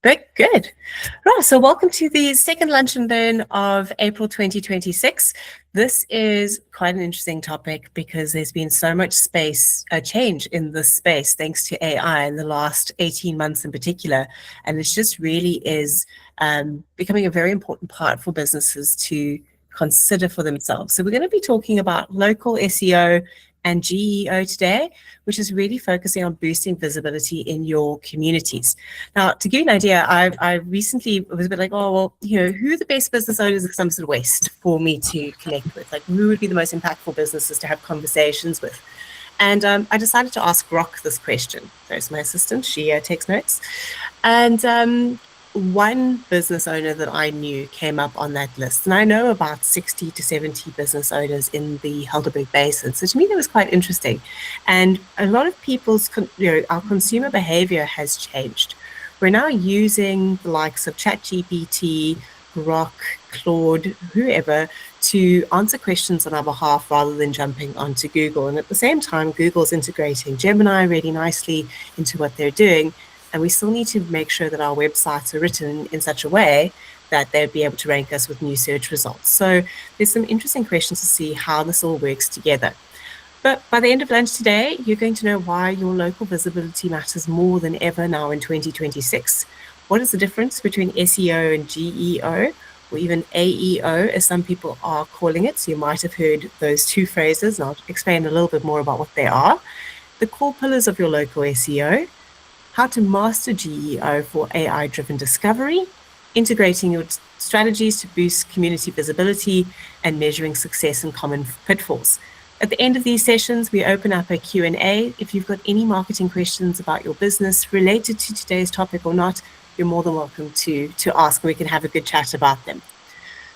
Very good. Right, so welcome to the second Lunch and Learn of April 2026. This is quite an interesting topic because there's been so much change in this space thanks to AI in the last 18 months in particular. And it just really is becoming a very important part for businesses to consider for themselves. So we're going to be talking about local SEO and GEO today, which is really focusing on boosting visibility in your communities. Now, to give you an idea, I recently was a bit like, oh, well, who are the best business owners of Somerset West for me to connect with? Like, who would be the most impactful businesses to have conversations with? And I decided to ask Rock this question. There's my assistant. She takes notes. And one business owner that I knew came up on that list. And I know about 60 to 70 business owners in the Helderberg Basin. So to me, that was quite interesting. And a lot of people's, our consumer behavior has changed. We're now using the likes of ChatGPT, Grok, Claude, whoever, to answer questions on our behalf rather than jumping onto Google. And at the same time, Google's integrating Gemini really nicely into what they're doing. And we still need to make sure that our websites are written in such a way that they'd be able to rank us with new search results. So there's some interesting questions to see how this all works together. But by the end of lunch today, you're going to know why your local visibility matters more than ever now in 2026. What is the difference between SEO and GEO, or even AEO, as some people are calling it? So you might have heard those two phrases, and I'll explain a little bit more about what they are. The core pillars of your local SEO, how to master GEO for AI-driven discovery, integrating your strategies to boost community visibility, and measuring success and common pitfalls. At the end of these sessions, we open up a Q&A. If you've got any marketing questions about your business related to today's topic or not, you're more than welcome to ask, and we can have a good chat about them.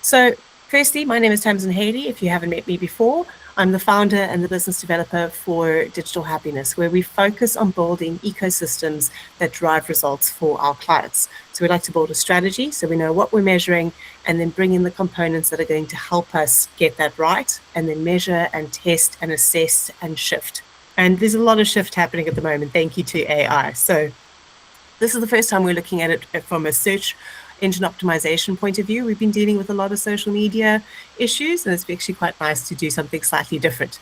So firstly, my name is Tamsin Haley. If you haven't met me before, I'm the founder and the business developer for Digital Happiness, where we focus on building ecosystems that drive results for our clients. So we like to build a strategy so we know what we're measuring, and then bring in the components that are going to help us get that right, and then measure and test and assess and shift. And there's a lot of shift happening at the moment, thank you to AI. So this is the first time we're looking at it from a search engine optimization point of view. We've been dealing with a lot of social media issues, and it's actually quite nice to do something slightly different.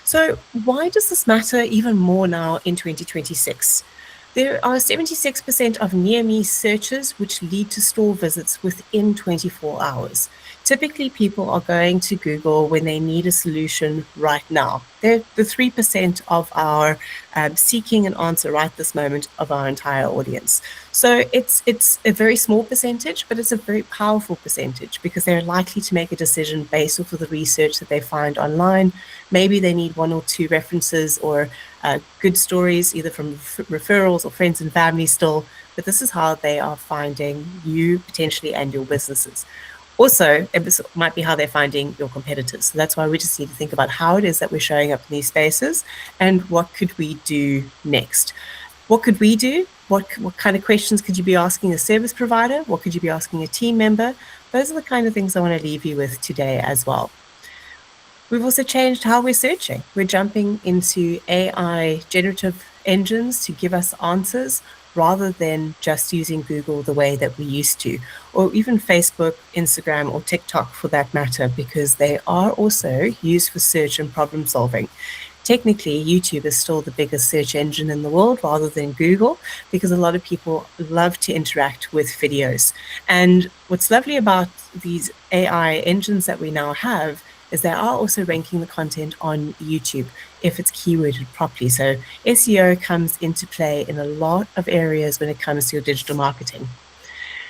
So why does this matter even more now in 2026? There are 76% of near-me searches which lead to store visits within 24 hours. Typically, people are going to Google when they need a solution right now. They're the 3% of our seeking an answer right this moment of our entire audience. So it's a very small percentage, but it's a very powerful percentage because they're likely to make a decision based off of the research that they find online. Maybe they need one or two references or good stories, either from referrals or friends and family still, but this is how they are finding you potentially and your businesses. Also, it might be how they're finding your competitors. So that's why we just need to think about how it is that we're showing up in these spaces and what could we do next. What could we do? What kind of questions could you be asking a service provider? What could you be asking a team member? Those are the kind of things I want to leave you with today as well. We've also changed how we're searching. We're jumping into AI generative engines to give us answers rather than just using Google the way that we used to, or even Facebook, Instagram, or TikTok for that matter, because they are also used for search and problem solving. Technically, YouTube is still the biggest search engine in the world rather than Google, because a lot of people love to interact with videos. And what's lovely about these AI engines that we now have is they are also ranking the content on YouTube if it's keyworded properly. So SEO comes into play in a lot of areas when it comes to your digital marketing.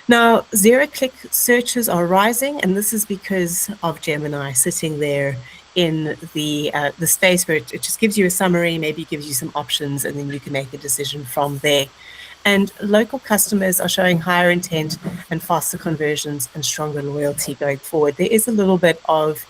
Now, zero-click searches are rising, and this is because of Gemini sitting there in the space where it just gives you a summary, maybe gives you some options, and then you can make a decision from there. And local customers are showing higher intent and faster conversions and stronger loyalty going forward. There is a little bit of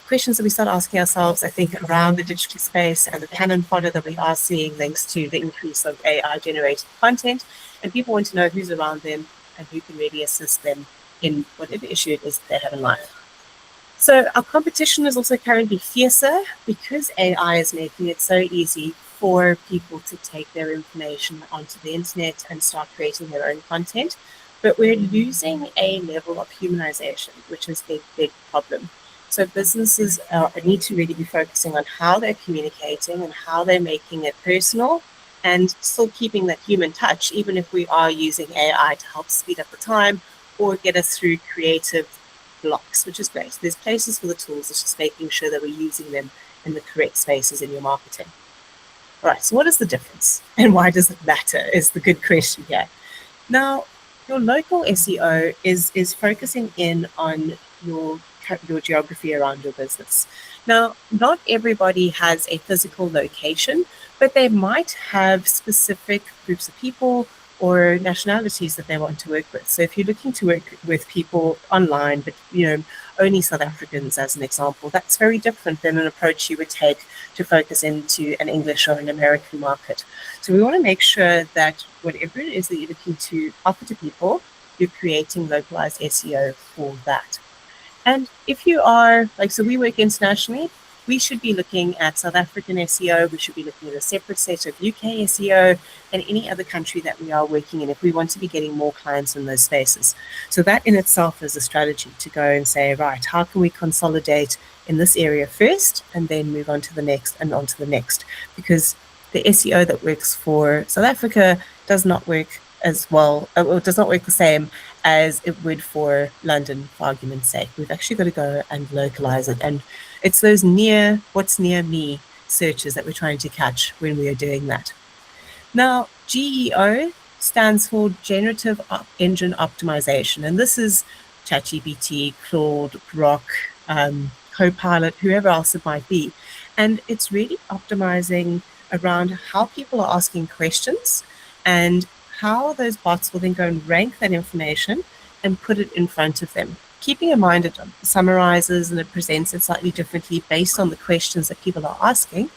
questions that we start asking ourselves, I think, around the digital space and the cannon fodder that we are seeing thanks to the increase of AI-generated content. And people want to know who's around them and who can really assist them in whatever issue it is they have in life. So our competition is also currently fiercer because AI is making it so easy for people to take their information onto the internet and start creating their own content, but we're losing a level of humanization, which is a big problem. So businesses need to really be focusing on how they're communicating and how they're making it personal and still keeping that human touch, even if we are using AI to help speed up the time or get us through creative blocks, which is great. There's places for the tools, it's just making sure that we're using them in the correct spaces in your marketing. All right, so what is the difference and why does it matter is the good question here. Now, your local SEO is focusing in on your geography around your business. Now, not everybody has a physical location, but they might have specific groups of people or nationalities that they want to work with. So if you're looking to work with people online, but only South Africans as an example, that's very different than an approach you would take to focus into an English or an American market. So we want to make sure that whatever it is that you're looking to offer to people, you're creating localized SEO for that. And if you are, so we work internationally, we should be looking at South African SEO, we should be looking at a separate set of UK SEO and any other country that we are working in if we want to be getting more clients in those spaces. So that in itself is a strategy to go and say, right, how can we consolidate in this area first and then move on to the next and on to the next? Because the SEO that works for South Africa does not work as well, or does not work the same as it would for London, for argument's sake. We've actually got to go and localize it. And it's those what's near me searches that we're trying to catch when we are doing that. Now, GEO stands for Generative Engine Optimization. And this is ChatGPT, Claude, Grok, Copilot, whoever else it might be. And it's really optimizing around how people are asking questions and how those bots will then go and rank that information and put it in front of them. Keeping in mind it summarizes and it presents it slightly differently based on the questions that people are asking,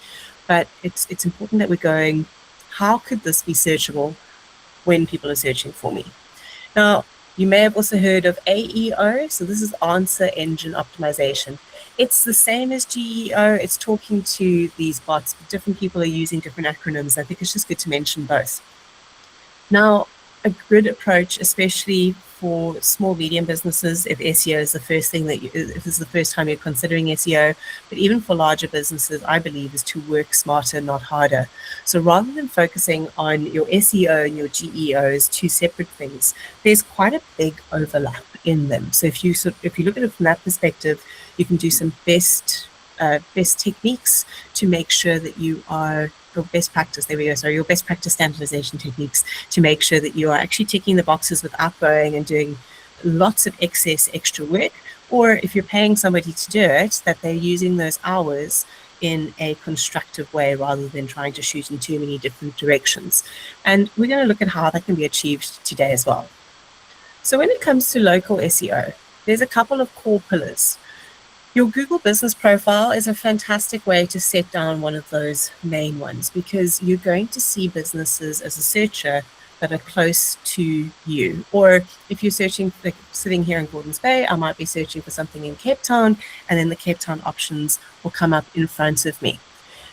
but it's important that we're going, how could this be searchable when people are searching for me? Now, you may have also heard of AEO, so this is Answer Engine Optimization. It's the same as GEO, it's talking to these bots, but different people are using different acronyms. I think it's just good to mention both. Now, a good approach, especially for small, medium businesses, if SEO is the first thing if this is the first time you're considering SEO, but even for larger businesses, I believe, is to work smarter, not harder. So rather than focusing on your SEO and your GEO as two separate things, there's quite a big overlap in them. So if you look at it from that perspective, you can do some best techniques to make sure that you are your best practice standardization techniques to make sure that you are actually ticking the boxes without going and doing lots of extra work, or if you're paying somebody to do it, that they're using those hours in a constructive way rather than trying to shoot in too many different directions. And we're going to look at how that can be achieved today as well. So when it comes to local SEO, there's a couple of core pillars. Your Google business profile is a fantastic way to set down one of those main ones, because you're going to see businesses as a searcher that are close to you. Or if you're searching, like sitting here in Gordons Bay, I might be searching for something in Cape Town, and then the Cape Town options will come up in front of me.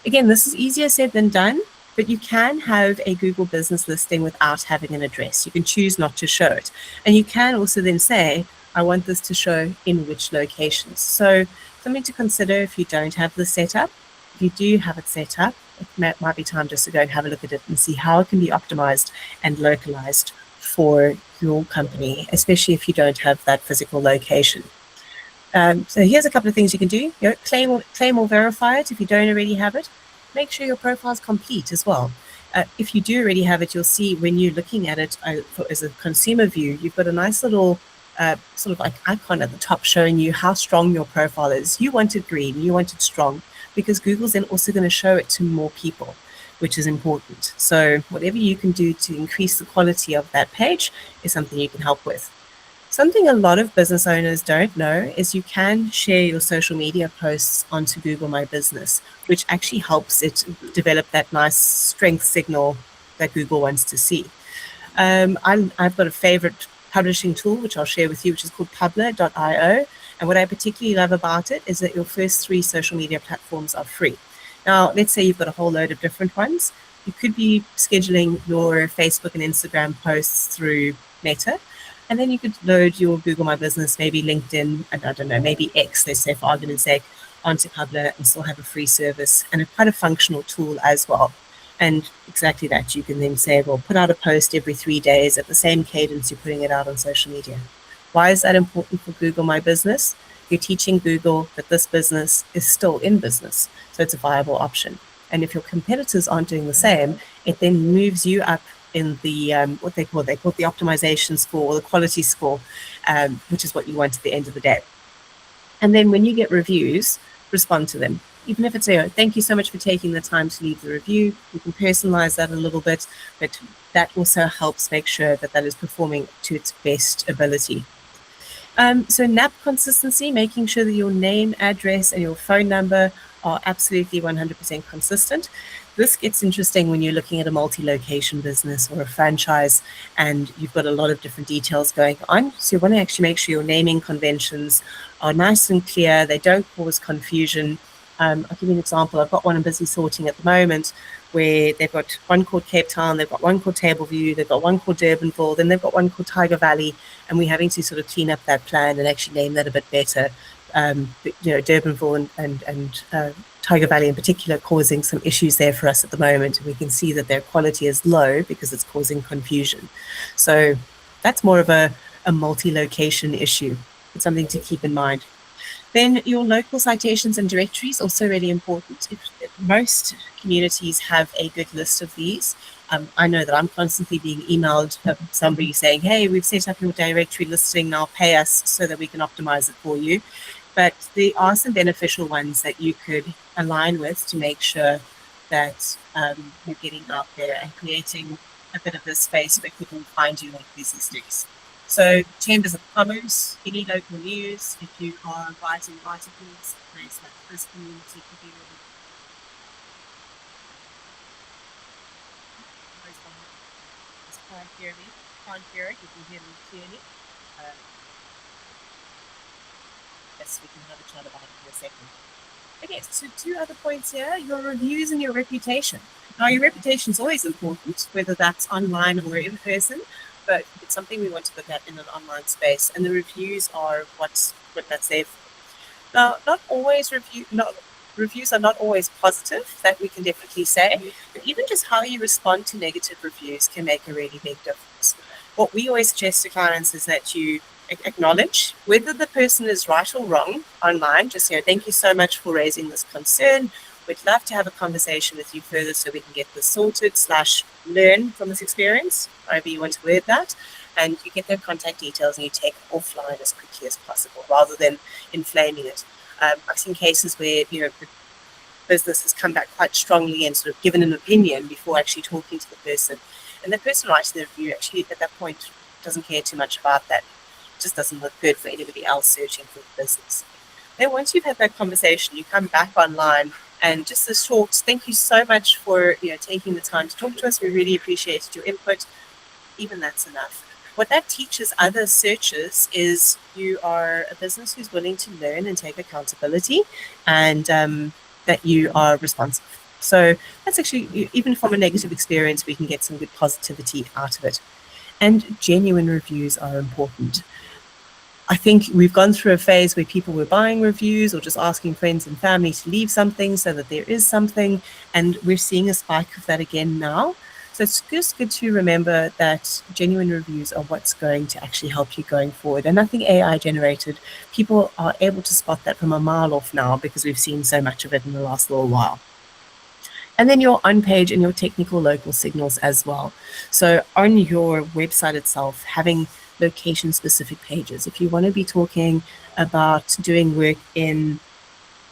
Again, this is easier said than done, but you can have a Google business listing without having an address. You can choose not to show it. And you can also then say, I want this to show in which locations. So something to consider if you don't have this set up. If you do have it set up, it might be time just to go and have a look at it and see how it can be optimized and localized for your company, especially if you don't have that physical location. So here's a couple of things you can do. Claim or verify it if you don't already have it. Make sure your profile is complete as well. If you do already have it, you'll see when you're looking at it as a consumer view, you've got a nice little sort of like icon at the top showing you how strong your profile is. You want it green, you want it strong, because Google's then also going to show it to more people, which is important. So whatever you can do to increase the quality of that page is something you can help with. Something a lot of business owners don't know is you can share your social media posts onto Google My Business, which actually helps it develop that nice strength signal that Google wants to see. I've got a favorite publishing tool, which I'll share with you, which is called Publer.io. And what I particularly love about it is that your first 3 social media platforms are free. Now, let's say you've got a whole load of different ones. You could be scheduling your Facebook and Instagram posts through Meta, and then you could load your Google My Business, maybe LinkedIn, and I don't know, maybe X, let's say for argument's sake, onto Publer and still have a free service and a quite a functional tool as well. And exactly that, you can then say, well, put out a post every 3 days at the same cadence you're putting it out on social media. Why is that important for Google My Business? You're teaching Google that this business is still in business, so it's a viable option. And if your competitors aren't doing the same, it then moves you up in the what they call the optimization score or the quality score, which is what you want at the end of the day. And then when you get reviews, respond to them. Even if it's thank you so much for taking the time to leave the review. You can personalize that a little bit, but that also helps make sure that that is performing to its best ability. So NAP consistency, making sure that your name, address, and your phone number are absolutely 100% consistent. This gets interesting when you're looking at a multi-location business or a franchise and you've got a lot of different details going on. So you want to actually make sure your naming conventions are nice and clear. They don't cause confusion. I'll give you an example. I've got one I'm busy sorting at the moment where they've got one called Cape Town, they've got one called Tableview, they've got one called Durbanville, then they've got one called Tiger Valley, and we're having to sort of clean up that plan and actually name that a bit better. Durbanville and Tiger Valley in particular causing some issues there for us at the moment. We can see that their quality is low because it's causing confusion. So that's more of a multi-location issue. It's something to keep in mind. Then your local citations and directories, also really important. Most communities have a good list of these. I know that I'm constantly being emailed somebody saying, hey, we've set up your directory listing, now pay us so that we can optimize it for you. But there are some beneficial ones that you could align with to make sure that you're getting out there and creating a bit of a space where people find you like these listings. So chambers of commerce, any local news, if you are writing articles, a place like this community could be really can't hear me, can't hear it, you can hear me clearly. Yes, we can have a chat about it in a second. Okay, so 2 other points here, your reviews and your reputation. Now, your reputation is always important, whether that's online or in person, but it's something we want to look at in an online space, and the reviews are what that's there for. Now, reviews are not always positive, that we can definitely say, but even just how you respond to negative reviews can make a really big difference. What we always suggest to clients is that you acknowledge whether the person is right or wrong online. Just, thank you so much for raising this concern. We'd love to have a conversation with you further so we can get this sorted / learn from this experience, however you want to word that. And you get their contact details and you take it offline as quickly as possible rather than inflaming it. I've seen cases where, the business has come back quite strongly and sort of given an opinion before actually talking to the person. And the person writing the review actually at that point doesn't care too much about that. It just doesn't look good for anybody else searching for the business. Then once you've had that conversation, you come back online and just a short, thank you so much for taking the time to talk to us. We really appreciated your input. Even that's enough. What that teaches other searchers is you are a business who's willing to learn and take accountability, and that you are responsive. So that's actually, even from a negative experience, we can get some good positivity out of it. And genuine reviews are important. I think we've gone through a phase where people were buying reviews or just asking friends and family to leave something so that there is something, and we're seeing a spike of that again now. So it's just good to remember that genuine reviews are what's going to actually help you going forward. And nothing AI generated. People are able to spot that from a mile off now because we've seen so much of it in the last little while. And then your on-page and your technical local signals as well. So on your website itself, having location-specific pages. If you want to be talking about doing work in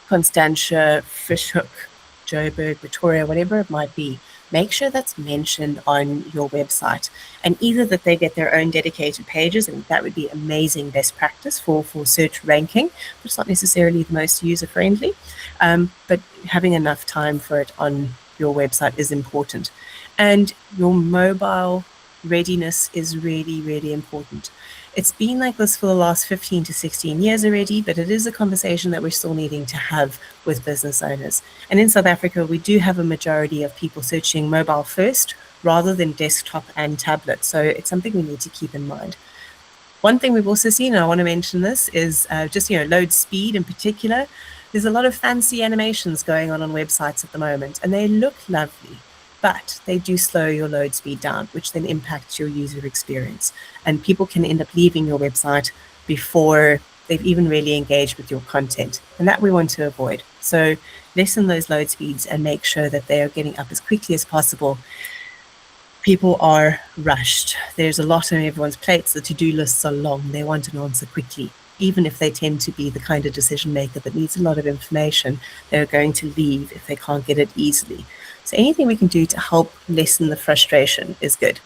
Constantia, Fishhook, Joburg, Pretoria, whatever it might be, make sure that's mentioned on your website. And either that they get their own dedicated pages, and that would be amazing best practice for search ranking, but it's not necessarily the most user-friendly. But having enough time for it on your website is important. And your mobile readiness is really, really important. It's been like this for the last 15 to 16 years already, but it is a conversation that we're still needing to have with business owners. And in South Africa, we do have a majority of people searching mobile first rather than desktop and tablet. So it's something we need to keep in mind. One thing we've also seen, and I want to mention this, is just, load speed in particular. There's a lot of fancy animations going on websites at the moment, and they look lovely, but they do slow your load speed down, which then impacts your user experience. And people can end up leaving your website before they've even really engaged with your content. And that we want to avoid. So lessen those load speeds and make sure that they are getting up as quickly as possible. People are rushed. There's a lot on everyone's plates. The to-do lists are long. They want an answer quickly. Even if they tend to be the kind of decision maker that needs a lot of information, they're going to leave if they can't get it easily. So anything we can do to help lessen the frustration is good.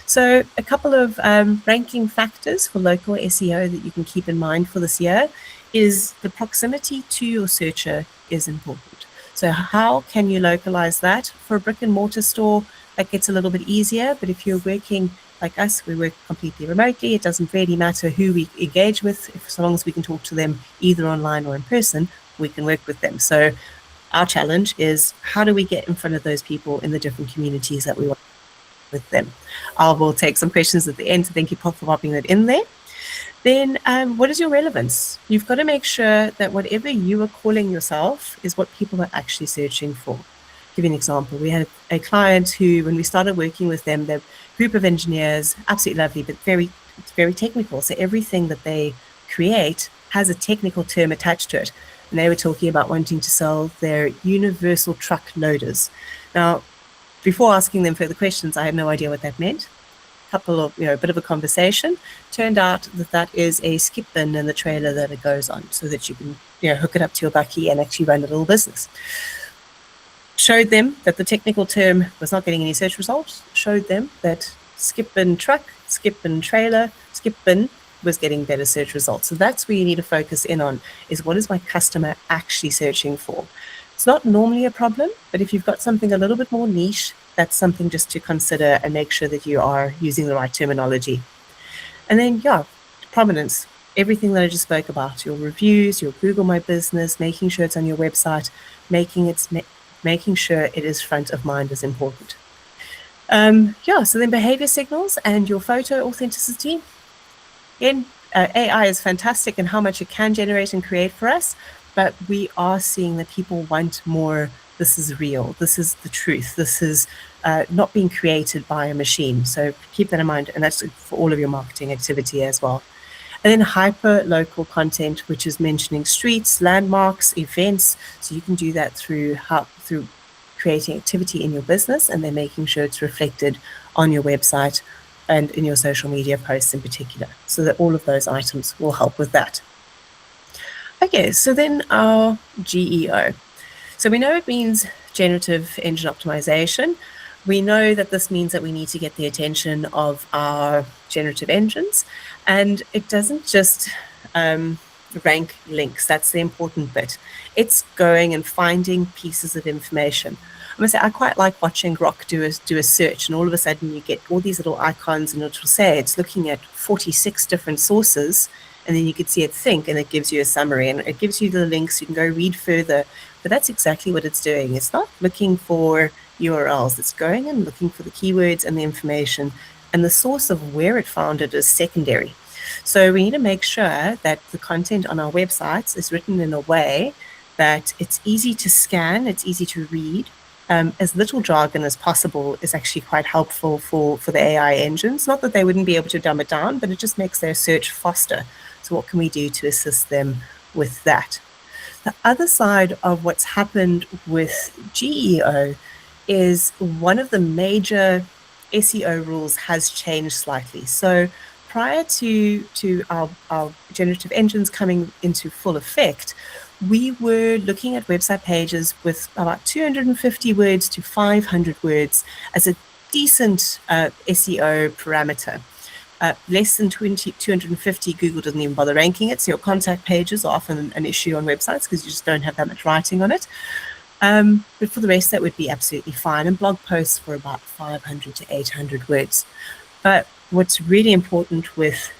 So a couple of ranking factors for local SEO that you can keep in mind for this year is the proximity to your searcher is important. So how can you localize that? For a brick and mortar store, that gets a little bit easier, but if you're working like us, we work completely remotely. It doesn't really matter who we engage with, so long as we can talk to them either online or in person, we can work with them. So our challenge is how do we get in front of those people in the different communities that we want with them? I will take some questions at the end, so thank you for popping that in there. Then what is your relevance? You've got to make sure that whatever you are calling yourself is what people are actually searching for. I'll give you an example. We had a client who, when we started working with them, they're a group of engineers, absolutely lovely, but very, very technical. So everything that they create has a technical term attached to it. And they were talking about wanting to sell their universal truck loaders. Now, before asking them further questions, I had no idea what that meant. Couple of, a bit of a conversation. Turned out that that is a skip bin in the trailer that it goes on, so that you can, hook it up to your bakkie and actually run a little business. Showed them that the technical term was not getting any search results. Showed them that skip bin truck, skip bin trailer, skip bin was getting better search results. So that's where you need to focus in on, is what is my customer actually searching for? It's not normally a problem, but if you've got something a little bit more niche, that's something just to consider and make sure that you are using the right terminology. And then, prominence. Everything that I just spoke about, your reviews, your Google My Business, making sure it's on your website, making sure it is front of mind is important. So then behavior signals and your photo authenticity. Again, AI is fantastic in how much it can generate and create for us, but we are seeing that people want more. This is real. This is the truth. This is not being created by a machine. So keep that in mind, and that's for all of your marketing activity as well. And then hyper-local content, which is mentioning streets, landmarks, events. So you can do that through creating activity in your business and then making sure it's reflected on your website and in your social media posts in particular, so that all of those items will help with that. Okay, so then our GEO. So we know it means Generative Engine Optimization. We know that this means that we need to get the attention of our generative engines, and it doesn't just rank links. That's the important bit. It's going and finding pieces of information. I'm gonna say I quite like watching Grok do a search, and all of a sudden you get all these little icons, and it will say it's looking at 46 different sources, and then you can see it think, and it gives you a summary, and it gives you the links. You can go read further, but that's exactly what it's doing. It's not looking for URLs. It's going and looking for the keywords and the information, and the source of where it found it is secondary. So we need to make sure that the content on our websites is written in a way that it's easy to scan, it's easy to read. As little jargon as possible is actually quite helpful for the AI engines. Not that they wouldn't be able to dumb it down, but it just makes their search faster. So what can we do to assist them with that? The other side of what's happened with GEO is one of the major SEO rules has changed slightly. So prior to our generative engines coming into full effect, we were looking at website pages with about 250 words to 500 words as a decent SEO parameter. Less than 250, Google doesn't even bother ranking it. So your contact pages are often an issue on websites because you just don't have that much writing on it. But for the rest, that would be absolutely fine. And blog posts for about 500 to 800 words. But what's really important with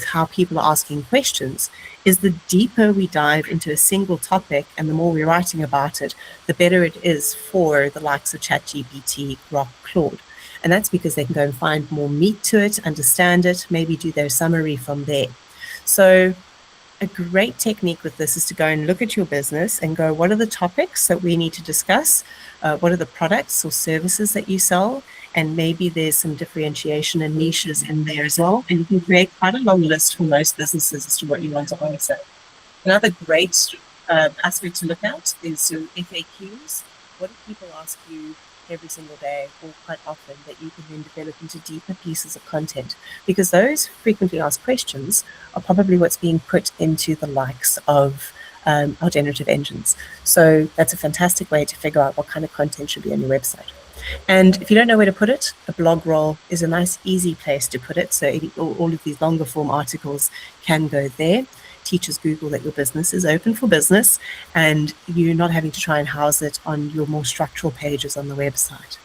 how people are asking questions is the deeper we dive into a single topic and the more we're writing about it, the better it is for the likes of ChatGPT, Grok, Claude. And that's because they can go and find more meat to it, understand it, maybe do their summary from there. So a great technique with this is to go and look at your business and go, what are the topics that we need to discuss? What are the products or services that you sell? And maybe there's some differentiation and niches in there as well. And you can create quite a long list for most businesses as to what you want to answer. Another great aspect to look at is your FAQs. What do people ask you every single day or quite often that you can then develop into deeper pieces of content? Because those frequently asked questions are probably what's being put into the likes of our generative engines. So that's a fantastic way to figure out what kind of content should be on your website. And if you don't know where to put it, a blog roll is a nice, easy place to put it. So all of these longer form articles can go there. Teaches Google that your business is open for business and you're not having to try and house it on your more structural pages on the website.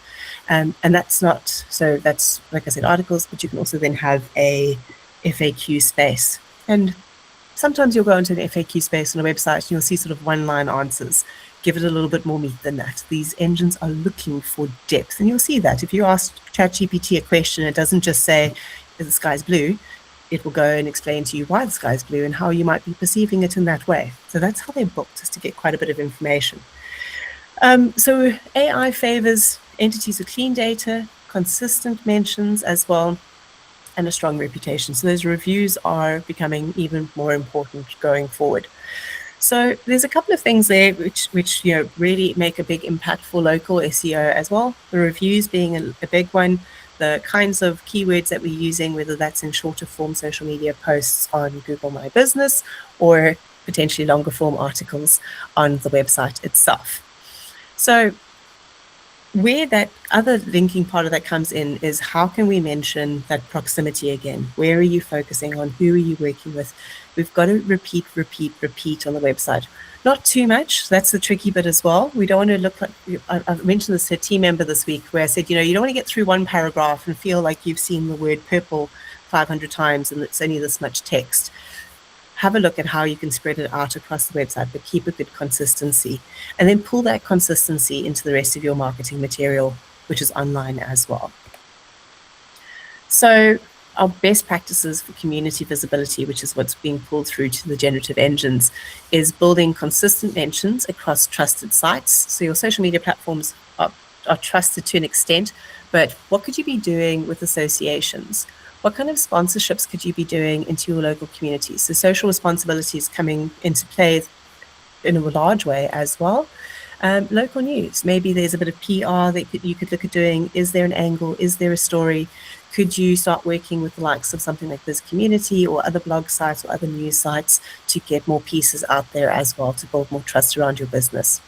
And that's not, so that's, like I said, articles, but you can also then have a FAQ space. And sometimes you'll go into an FAQ space on a website and you'll see sort of one-line answers. Give it a little bit more meat than that. These engines are looking for depth. And you'll see that if you ask ChatGPT a question, it doesn't just say, the sky's blue. It will go and explain to you why the sky is blue and how you might be perceiving it in that way. So that's how they're booked, is to get quite a bit of information. So AI favors entities with clean data, consistent mentions as well, and a strong reputation. So those reviews are becoming even more important going forward. So there's a couple of things there which really make a big impact for local SEO as well. The reviews being a big one. The kinds of keywords that we're using, whether that's in shorter form social media posts on Google My Business or potentially longer form articles on the website itself. So where that other linking part of that comes in is how can we mention that proximity again? Where are you focusing on? Who are you working with? We've got to repeat on the website. Not too much. That's the tricky bit as well. We don't want to look like, I mentioned this to a team member this week where I said, you don't want to get through one paragraph and feel like you've seen the word purple 500 times and it's only this much text. Have a look at how you can spread it out across the website, but keep a good consistency. And then pull that consistency into the rest of your marketing material, which is online as well. So our best practices for community visibility, which is what's being pulled through to the generative engines, is building consistent mentions across trusted sites. So your social media platforms are trusted to an extent, but what could you be doing with associations? What kind of sponsorships could you be doing into your local community? So social responsibility is coming into play in a large way as well. Local news, maybe there's a bit of PR that you could look at doing. Is there an angle? Is there a story? Could you start working with the likes of something like this community or other blog sites or other news sites to get more pieces out there as well to build more trust around your business?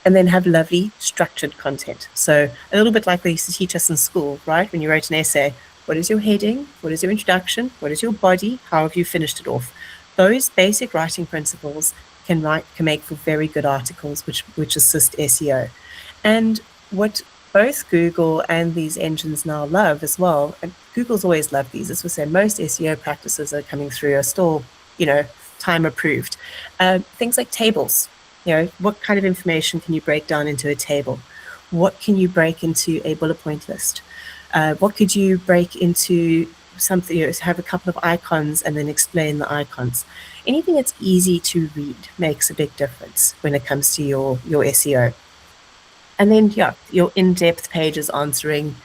And then have lovely structured content. So a little bit like they used to teach us in school, right? When you wrote an essay, what is your heading? What is your introduction? What is your body? How have you finished it off? Those basic writing principles can make for very good articles which assist SEO. And what both Google and these engines now love as well, and Google's always loved these, as we say, most SEO practices that are coming through are still, time approved. Things like tables. What kind of information can you break down into a table? What can you break into a bullet point list? What could you break into something, have a couple of icons and then explain the icons? Anything that's easy to read makes a big difference when it comes to your SEO. And then, your in-depth pages answering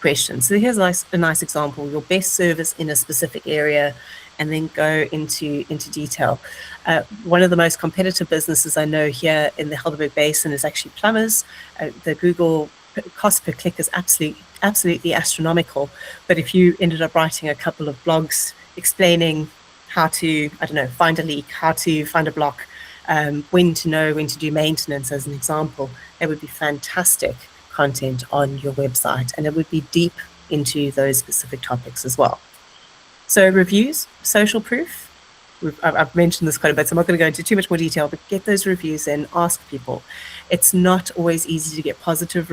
questions. So here's a nice example, your best service in a specific area, and then go into detail. One of the most competitive businesses I know here in the Helderberg Basin is actually plumbers. The Google cost per click is absolutely astronomical. But if you ended up writing a couple of blogs explaining how to, find a leak, how to find a block, when to do maintenance as an example, it would be fantastic content on your website, and it would be deep into those specific topics as well. So reviews, social proof, I've mentioned this quite a bit, so I'm not going to go into too much more detail, but get those reviews and ask people. It's not always easy to get positive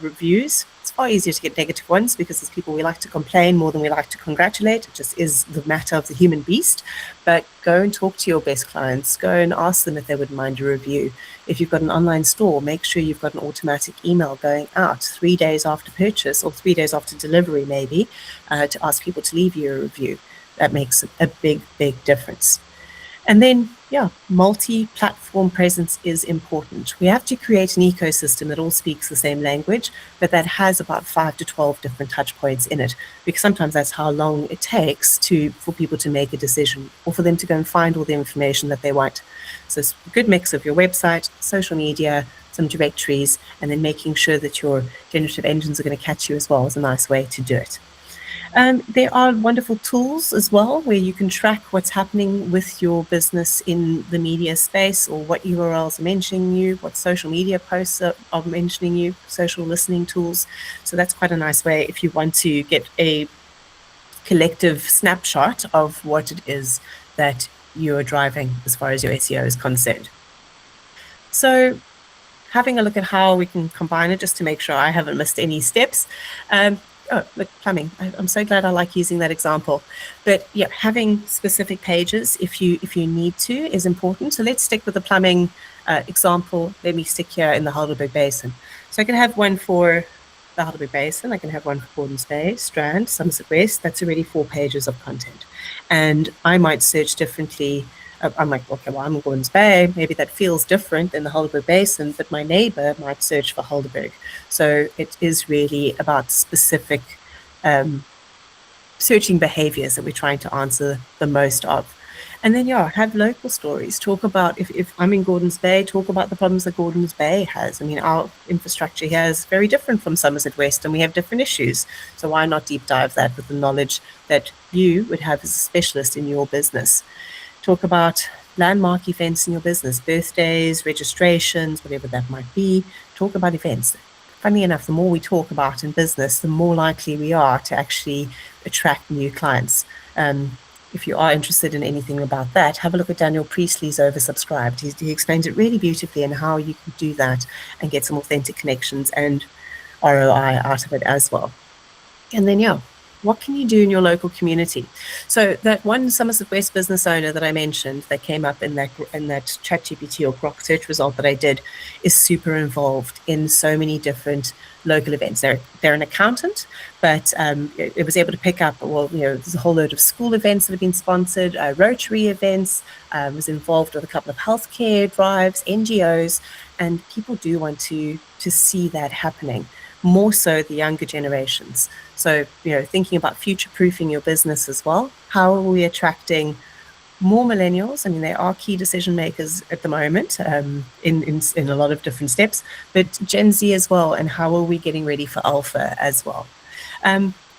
reviews. It's far easier to get negative ones because as people, we like to complain more than we like to congratulate. It just is the matter of the human beast. But go and talk to your best clients. Go and ask them if they wouldn't mind a review. If you've got an online store, make sure you've got an automatic email going out 3 days after purchase or 3 days after delivery, maybe, to ask people to leave you a review. That makes a big, big difference. And then, yeah, multi-platform presence is important. We have to create an ecosystem that all speaks the same language, but that has about 5 to 12 different touch points in it, because sometimes that's how long it takes for people to make a decision or for them to go and find all the information that they want. So it's a good mix of your website, social media, some directories, and then making sure that your generative engines are going to catch you as well is a nice way to do it. There are wonderful tools as well where you can track what's happening with your business in the media space, or what URLs are mentioning you, what social media posts are mentioning you, social listening tools. So that's quite a nice way if you want to get a collective snapshot of what it is that you're driving as far as your SEO is concerned. So having a look at how we can combine it just to make sure I haven't missed any steps. Oh, look, plumbing. I'm so glad I like using that example. But yeah, having specific pages if you need to is important. So let's stick with the plumbing example. Let me stick here in the Heidelberg Basin. So I can have one for the Heidelberg Basin. I can have one for Gordons Bay, Strand, Somerset West. That's already 4 pages of content. And I might search differently. I'm like, okay, well, I'm in Gordons Bay. Maybe that feels different than the Heidelberg Basin, but my neighbor might search for Heidelberg. So it is really about specific searching behaviors that we're trying to answer the most of. And then, yeah, have local stories. Talk about, if I'm in Gordons Bay, talk about the problems that Gordons Bay has. I mean, our infrastructure here is very different from Somerset West, and we have different issues. So why not deep dive that with the knowledge that you would have as a specialist in your business? Talk about landmark events in your business, birthdays, registrations, whatever that might be. Talk about events. Funnily enough, the more we talk about in business, the more likely we are to actually attract new clients. If you are interested in anything about that, have a look at Daniel Priestley's Oversubscribed. He explains it really beautifully and how you can do that and get some authentic connections and ROI out of it as well. And then, yeah, what can you do in your local community? So that one Somerset West business owner that I mentioned that came up in that ChatGPT or Grok search result that I did is super involved in so many different local events. They're an accountant, but it was able to pick up, well, there's a whole load of school events that have been sponsored, Rotary events, was involved with a couple of healthcare drives, NGOs, and people do want to see that happening, more so the younger generations. So, thinking about future-proofing your business as well. How are we attracting more millennials? I mean, they are key decision makers at the moment in a lot of different steps, but Gen Z as well. And how are we getting ready for alpha as well?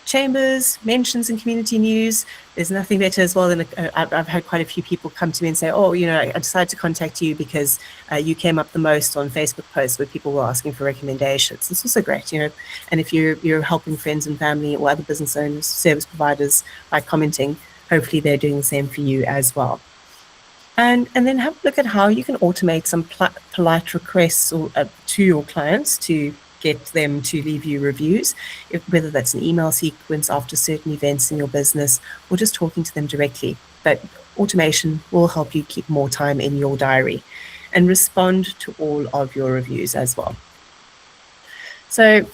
Chambers, mentions in community news. There's nothing better as well than I've had quite a few people come to me and say, oh, I decided to contact you because you came up the most on Facebook posts where people were asking for recommendations. It's also great, and if you're helping friends and family or other business owners, service providers by commenting, hopefully they're doing the same for you as well. And then have a look at how you can automate some polite requests to your clients to get them to leave you reviews, whether that's an email sequence after certain events in your business or just talking to them directly. But automation will help you keep more time in your diary and respond to all of your reviews as well. So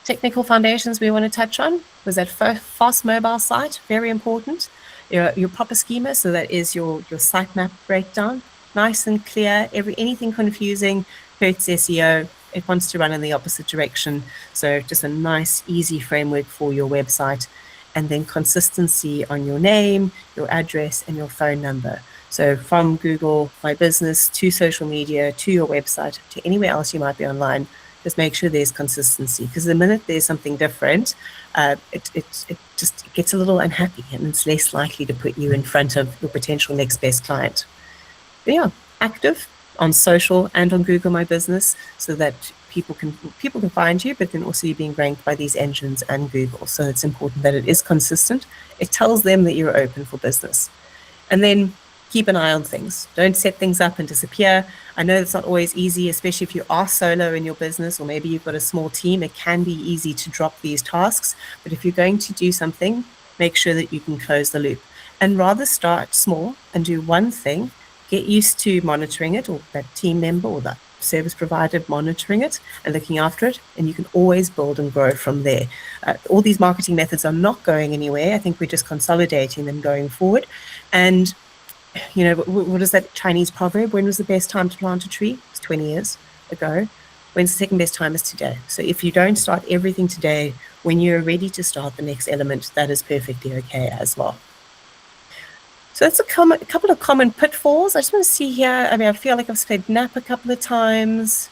technical foundations we want to touch on was that fast mobile site, very important. Your proper schema, so that is your sitemap breakdown, nice and clear. Anything confusing hurts SEO. It wants to run in the opposite direction. So just a nice, easy framework for your website. And then consistency on your name, your address, and your phone number. So from Google My Business to social media to your website to anywhere else you might be online, just make sure there's consistency. Because the minute there's something different, it just gets a little unhappy, and it's less likely to put you in front of your potential next best client. But yeah, active on social and on Google My Business, so that people can find you, but then also you're being ranked by these engines and Google. So it's important that it is consistent. It tells them that you're open for business. And then keep an eye on things. Don't set things up and disappear. I know it's not always easy, especially if you are solo in your business, or maybe you've got a small team. It can be easy to drop these tasks. But if you're going to do something, make sure that you can close the loop. And rather start small and do one thing, get used to monitoring it, or that team member or that service provider monitoring it and looking after it, and you can always build and grow from there. All these marketing methods are not going anywhere. I think we're just consolidating them going forward. And you know, what is that Chinese proverb? When was the best time to plant a tree? It's 20 years ago. When's the second best time? Is today. So if you don't start everything today, when you're ready to start the next element, that is perfectly okay as well. So that's a couple of common pitfalls. I just want to see here. I mean, I feel like I've said NAP a couple of times.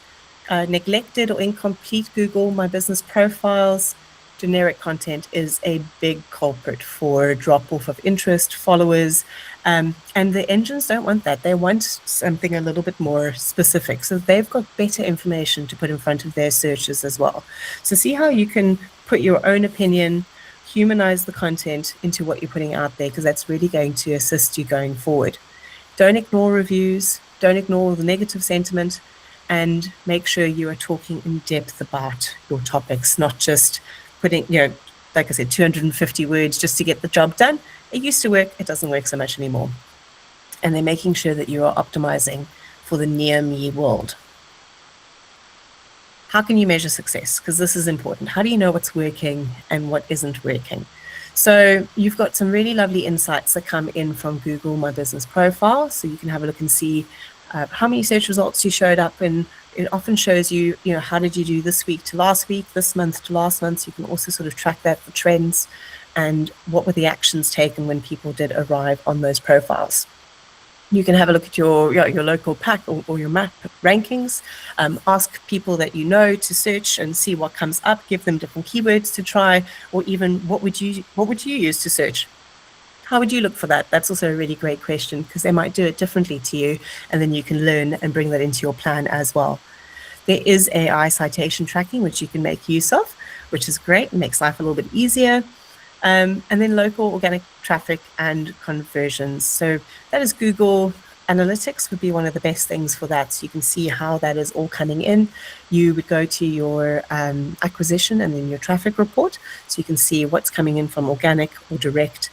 Neglected or incomplete Google My Business profiles. Generic content is a big culprit for drop-off of interest, followers, and the engines don't want that. They want something a little bit more specific. So they've got better information to put in front of their searches as well. So see how you can put your own opinion, humanize the content into what you're putting out there, because that's really going to assist you going forward. Don't ignore reviews, don't ignore the negative sentiment, and make sure you are talking in depth about your topics, not just putting, you know, like I said, 250 words just to get the job done. It used to work, it doesn't work so much anymore. And they're making sure that you are optimizing for the near me world. How can you measure success? Because this is important. How do you know what's working and what isn't working? So you've got some really lovely insights that come in from Google My Business profile. So you can have a look and see how many search results you showed up in. It often shows you, you know, how did you do this week to last week, this month to last month. So you can also sort of track that for trends and what were the actions taken when people did arrive on those profiles. You can have a look at your local pack or your map rankings. Ask people that you know to search and see what comes up. Give them different keywords to try, or even what would you use to search? How would you look for that? That's also a really great question, because they might do it differently to you, and then you can learn and bring that into your plan as well. There is AI citation tracking, which you can make use of, which is great. It makes life a little bit easier. And then local organic traffic and conversions. So that is Google Analytics would be one of the best things for that. So you can see how that is all coming in. You would go to your acquisition and then your traffic report. So you can see what's coming in from organic or direct,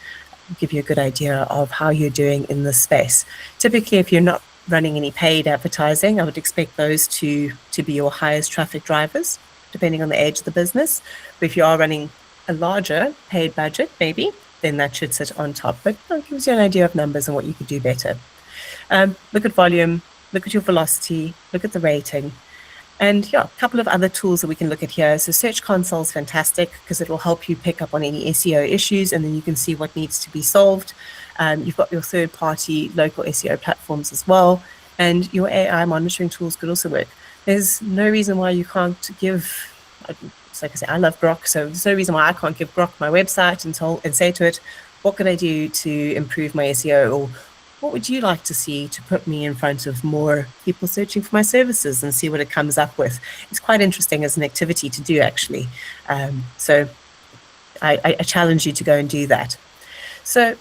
give you a good idea of how you're doing in this space. Typically, if you're not running any paid advertising, I would expect those to be your highest traffic drivers, depending on the age of the business. But if you are running a larger paid budget, maybe, then that should sit on top. But it gives you an idea of numbers and what you could do better. Look at volume, look at your velocity, look at the rating. And yeah, a couple of other tools that we can look at here. So Search Console is fantastic because it will help you pick up on any SEO issues, and then you can see what needs to be solved. You've got your third-party local SEO platforms as well, and your AI monitoring tools could also work. There's no reason why you can't give, like I said, I love Grok, so there's no reason why I can't give Grok my website and say to it, what can I do to improve my SEO, or what would you like to see to put me in front of more people searching for my services, and see what it comes up with. It's quite interesting as an activity to do, actually. So I challenge you to go and do that. So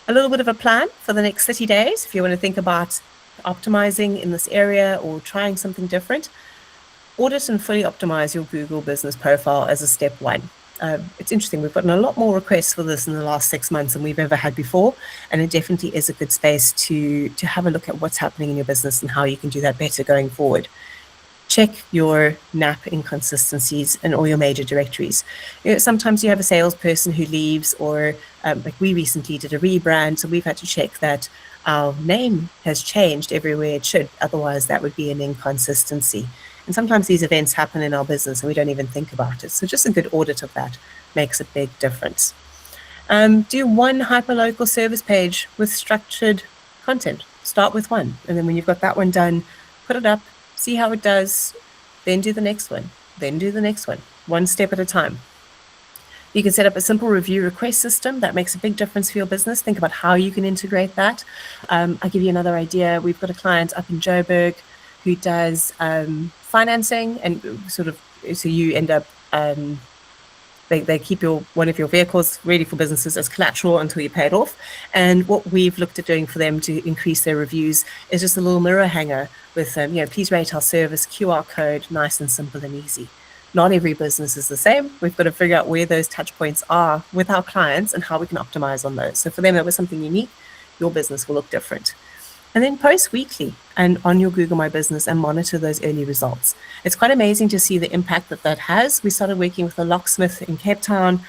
a little bit of a plan for the next 30 days, if you want to think about optimizing in this area or trying something different. Audit and fully optimize your Google business profile as a step one. It's interesting, we've gotten a lot more requests for this in the last 6 months than we've ever had before, and it definitely is a good space to have a look at what's happening in your business and how you can do that better going forward. Check your NAP inconsistencies in all your major directories. You know, sometimes you have a salesperson who leaves, or like we recently did a rebrand, so we've had to check that our name has changed everywhere it should, otherwise that would be an inconsistency. And sometimes these events happen in our business and we don't even think about it. So just a good audit of that makes a big difference. Do one hyperlocal service page with structured content. Start with one. And then when you've got that one done, put it up, see how it does, then do the next one, then do the next one, one step at a time. You can set up a simple review request system. That makes a big difference for your business. Think about how you can integrate that. I'll give you another idea. We've got a client up in Joburg who does financing, and sort of, so you end up They keep one of your vehicles ready for businesses as collateral until you pay it off. And what we've looked at doing for them to increase their reviews is just a little mirror hanger with, please rate our service, QR code, nice and simple and easy. Not every business is the same. We've got to figure out where those touch points are with our clients and how we can optimize on those. So for them, that was something unique. Your business will look different. And then post weekly and on your Google My Business and monitor those early results. It's quite amazing to see the impact that has. We started working with a locksmith in Cape Town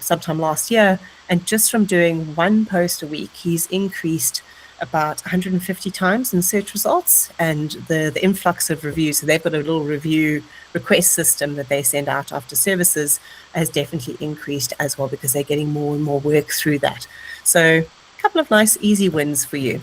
sometime last year, and just from doing one post a week, he's increased about 150 times in search results, and the influx of reviews. So they've got a little review request system that they send out after services has definitely increased as well, because they're getting more and more work through that. So a couple of nice easy wins for you.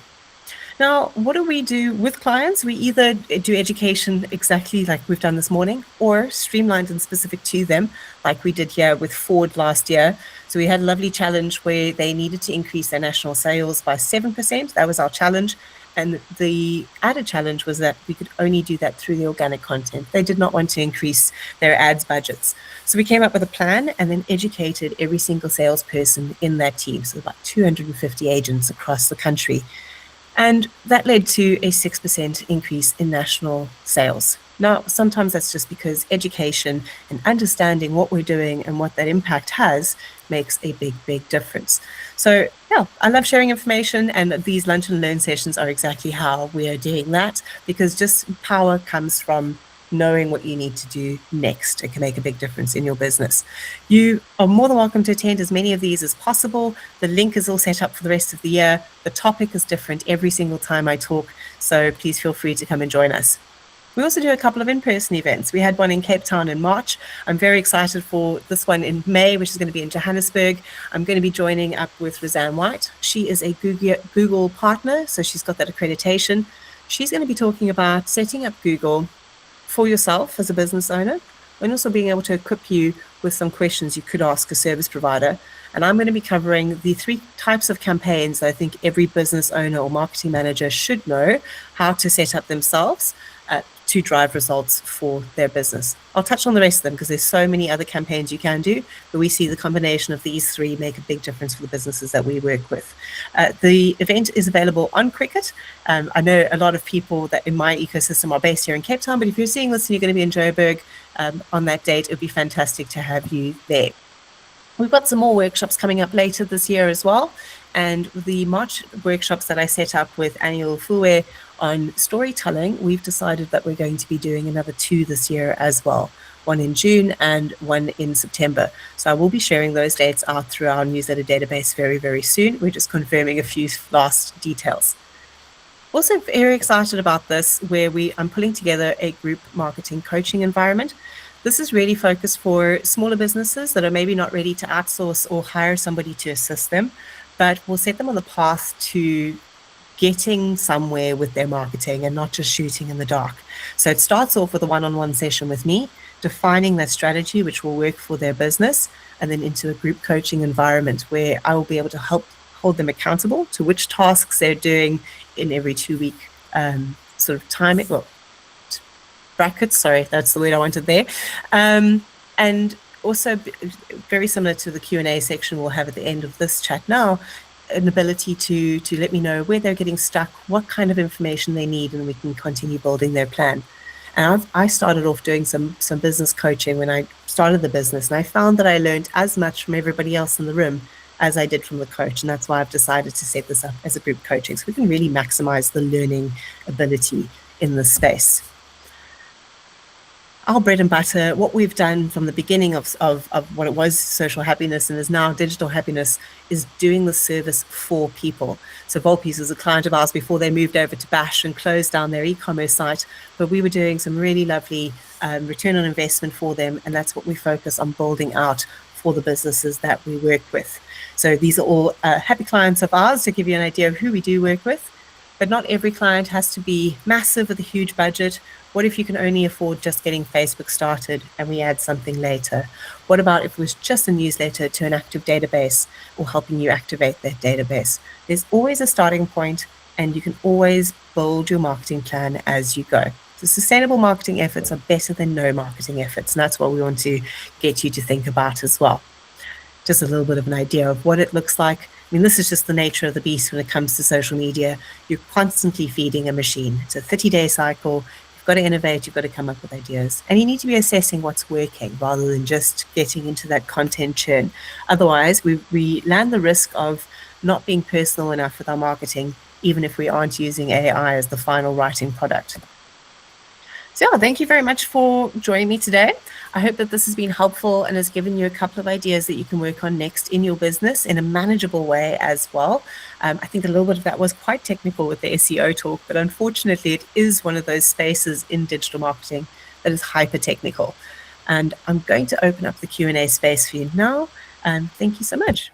Now, what do we do with clients? We either do education exactly like we've done this morning, or streamlined and specific to them, like we did here with Ford last year. So we had a lovely challenge where they needed to increase their national sales by 7%. That was our challenge. And the added challenge was that we could only do that through the organic content. They did not want to increase their ads budgets. So we came up with a plan and then educated every single salesperson in that team. So about 250 agents across the country. And that led to a 6% increase in national sales. Now, sometimes that's just because education and understanding what we're doing and what that impact has makes a big, big difference. So yeah, I love sharing information, and these lunch and learn sessions are exactly how we are doing that, because just power comes from knowing what you need to do next. It can make a big difference in your business. You are more than welcome to attend as many of these as possible. The link is all set up for the rest of the year. The topic is different every single time I talk, so please feel free to come and join us. We also do a couple of in-person events. We had one in Cape Town in March. I'm very excited for this one in May, which is going to be in Johannesburg. I'm going to be joining up with Roseanne White. She is a Google partner, so she's got that accreditation. She's going to be talking about setting up Google for yourself as a business owner, and also being able to equip you with some questions you could ask a service provider. And I'm going to be covering the 3 types of campaigns that I think every business owner or marketing manager should know how to set up themselves to drive results for their business. I'll touch on the rest of them because there's so many other campaigns you can do, but we see the combination of these 3 make a big difference for the businesses that we work with. The event is available on Cricut. I know a lot of people that in my ecosystem are based here in Cape Town, but if you're seeing this and you're going to be in Joburg on that date, it would be fantastic to have you there. We've got some more workshops coming up later this year as well. And the March workshops that I set up with Annual Fulwe on storytelling, we've decided that we're going to be doing another 2 this year as well. One in June and one in September. So I will be sharing those dates out through our newsletter database very, very soon. We're just confirming a few last details. Also very excited about this, where I'm pulling together a group marketing coaching environment. This is really focused for smaller businesses that are maybe not ready to outsource or hire somebody to assist them, but we'll set them on the path to getting somewhere with their marketing and not just shooting in the dark. So it starts off with a one-on-one session with me, defining that strategy which will work for their business, and then into a group coaching environment where I will be able to help hold them accountable to which tasks they're doing in every 2-week sort of timing, well, brackets, sorry, that's the word I wanted there. And also very similar to the Q&A section we'll have at the end of this chat now, an ability to let me know where they're getting stuck, what kind of information they need, and we can continue building their plan. And I started off doing some business coaching when I started the business, and I found that I learned as much from everybody else in the room as I did from the coach, and that's why I've decided to set this up as a group coaching, so we can really maximize the learning ability in this space. Our bread and butter, what we've done from the beginning of what it was social happiness and is now digital happiness, is doing the service for people. So Volpes was a client of ours before they moved over to Bash and closed down their e-commerce site, but we were doing some really lovely return on investment for them, and that's what we focus on building out for the businesses that we work with. So these are all happy clients of ours, to give you an idea of who we do work with. But not every client has to be massive with a huge budget. What if you can only afford just getting Facebook started and we add something later? What about if it was just a newsletter to an active database, or helping you activate that database? There's always a starting point, and you can always build your marketing plan as you go. The sustainable marketing efforts are better than no marketing efforts, and that's what we want to get you to think about as well. Just a little bit of an idea of what it looks like. I mean, this is just the nature of the beast when it comes to social media. You're constantly feeding a machine. It's a 30-day cycle. You've got to innovate. You've got to come up with ideas. And you need to be assessing what's working rather than just getting into that content churn. Otherwise, we land the risk of not being personal enough with our marketing, even if we aren't using AI as the final writing product. So yeah, thank you very much for joining me today. I hope that this has been helpful and has given you a couple of ideas that you can work on next in your business in a manageable way as well. I think a little bit of that was quite technical with the SEO talk, but unfortunately it is one of those spaces in digital marketing that is hyper technical. And I'm going to open up the Q&A space for you now. Thank you so much.